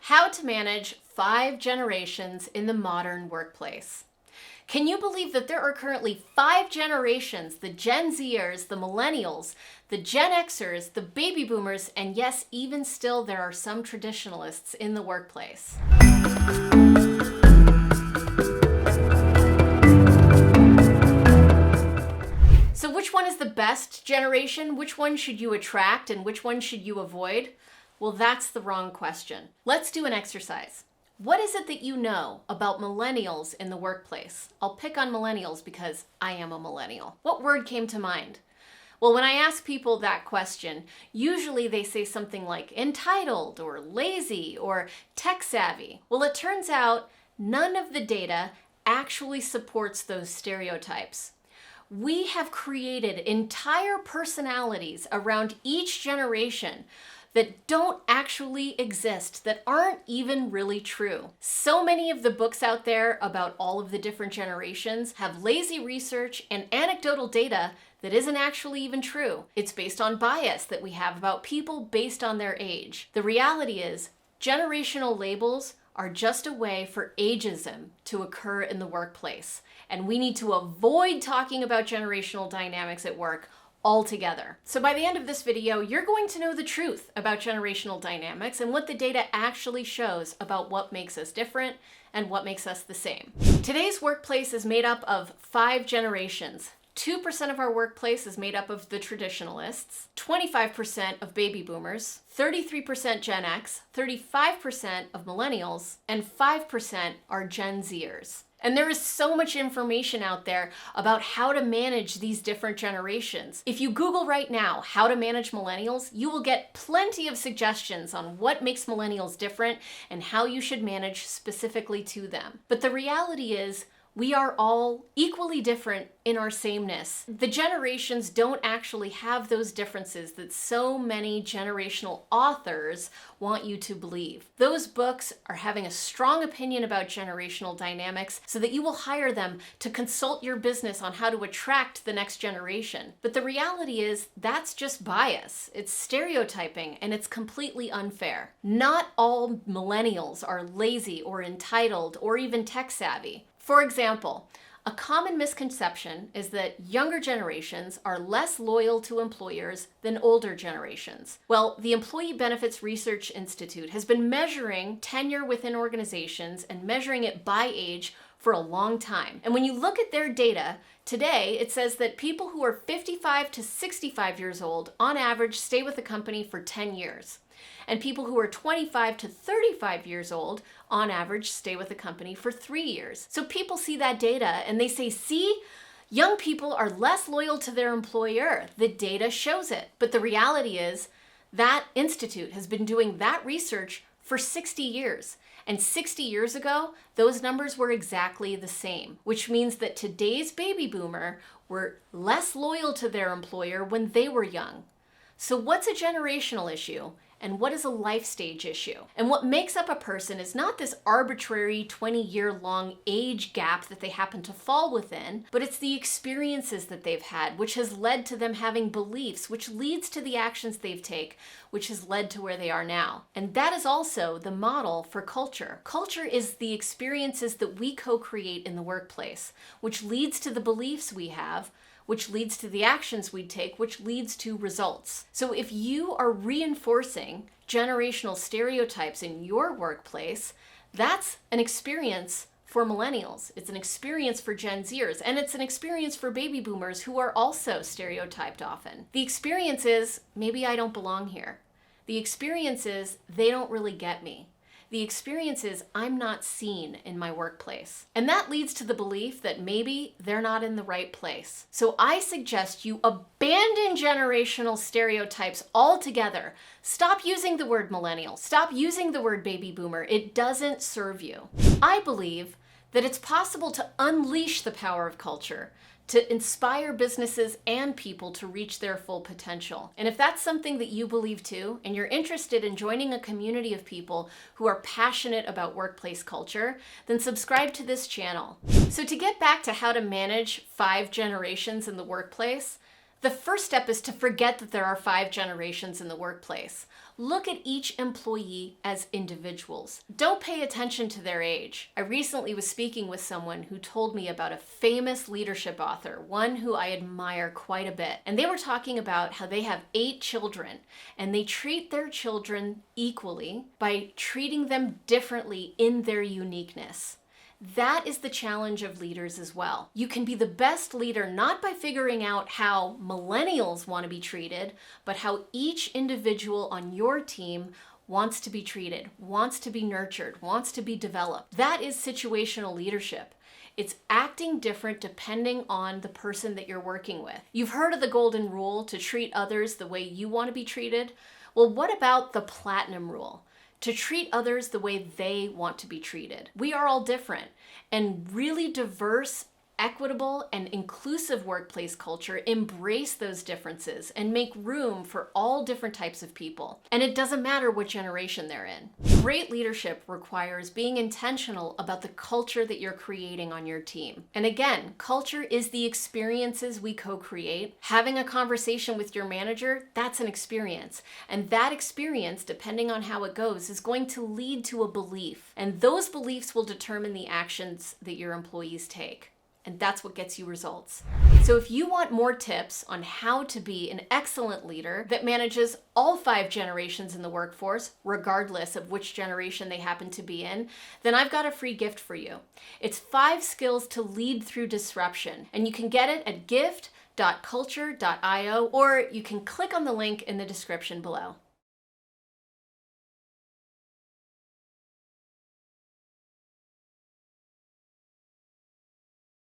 How to manage 5 generations in the modern workplace. Can you believe that there are currently 5 generations, the Gen Zers, the Millennials, the Gen Xers, the Baby Boomers, and yes, even still there are some traditionalists in the workplace. So which one is the best generation? Which one should you attract and which one should you avoid? Well, that's the wrong question. Let's do an exercise. What is it that you know about millennials in the workplace? I'll pick on millennials because I am a millennial. What word came to mind? Well, when I ask people that question, usually they say something like entitled or lazy or tech savvy. Well, it turns out none of the data actually supports those stereotypes. We have created entire personalities around each generation that don't actually exist, that aren't even really true. So many of the books out there about all of the different generations have lazy research and anecdotal data that isn't actually even true. It's based on bias that we have about people based on their age. The reality is, generational labels are just a way for ageism to occur in the workplace. And we need to avoid talking about generational dynamics at work altogether. So by the end of this video, you're going to know the truth about generational dynamics and what the data actually shows about what makes us different and what makes us the same. Today's workplace is made up of 5 generations. 2% of our workplace is made up of the traditionalists, 25% of baby boomers, 33% Gen X, 35% of millennials, and 5% are Gen Zers. And there is so much information out there about how to manage these different generations. If you Google right now, how to manage millennials, you will get plenty of suggestions on what makes millennials different and how you should manage specifically to them. But the reality is, we are all equally different in our sameness. The generations don't actually have those differences that so many generational authors want you to believe. Those books are having a strong opinion about generational dynamics so that you will hire them to consult your business on how to attract the next generation. But the reality is that's just bias. It's stereotyping and it's completely unfair. Not all millennials are lazy or entitled or even tech savvy. For example, a common misconception is that younger generations are less loyal to employers than older generations. Well, the Employee Benefits Research Institute has been measuring tenure within organizations and measuring it by age for a long time. And when you look at their data, today it says that people who are 55 to 65 years old on average stay with the company for 10 years. And people who are 25 to 35 years old, on average, stay with the company for 3 years. So people see that data and they say, see, young people are less loyal to their employer. The data shows it. But the reality is that institute has been doing that research for 60 years. And 60 years ago, those numbers were exactly the same, which means that today's baby boomer were less loyal to their employer when they were young. So what's a generational issue? And what is a life stage issue? And what makes up a person is not this arbitrary 20-year-long age gap that they happen to fall within, but it's the experiences that they've had, which has led to them having beliefs, which leads to the actions they've taken, which has led to where they are now. And that is also the model for culture. Culture is the experiences that we co-create in the workplace, which leads to the beliefs we have, which leads to the actions we take, which leads to results. So if you are reinforcing generational stereotypes in your workplace, that's an experience for millennials. It's an experience for Gen Zers, and it's an experience for baby boomers who are also stereotyped often. The experience is, maybe I don't belong here. The experience is, they don't really get me. The experience is, I'm not seen in my workplace. And that leads to the belief that maybe they're not in the right place. So I suggest you abandon generational stereotypes altogether. Stop using the word millennial. Stop using the word baby boomer. It doesn't serve you. I believe that it's possible to unleash the power of culture, to inspire businesses and people to reach their full potential. And if that's something that you believe too, and you're interested in joining a community of people who are passionate about workplace culture, then subscribe to this channel. So to get back to how to manage 5 generations in the workplace, The first step is to forget that there are 5 generations in the workplace. Look at each employee as individuals. Don't pay attention to their age. I recently was speaking with someone who told me about a famous leadership author, one who I admire quite a bit. And they were talking about how they have 8 children, and they treat their children equally by treating them differently in their uniqueness. That is the challenge of leaders as well. You can be the best leader not by figuring out how millennials want to be treated, but how each individual on your team wants to be treated, wants to be nurtured, wants to be developed. That is situational leadership. It's acting different depending on the person that you're working with. You've heard of the golden rule to treat others the way you want to be treated. Well, what about the platinum rule? To treat others the way they want to be treated. We are all different, and really diverse, equitable, and inclusive workplace culture embrace those differences and make room for all different types of people. And it doesn't matter what generation they're in. Great leadership requires being intentional about the culture that you're creating on your team. And again, culture is the experiences we co-create. Having a conversation with your manager, that's an experience. And that experience, depending on how it goes, is going to lead to a belief. And those beliefs will determine the actions that your employees take. And that's what gets you results. So if you want more tips on how to be an excellent leader that manages all 5 generations in the workforce, regardless of which generation they happen to be in, then I've got a free gift for you. It's 5 skills to lead through disruption, and you can get it at gift.culture.io, or you can click on the link in the description below.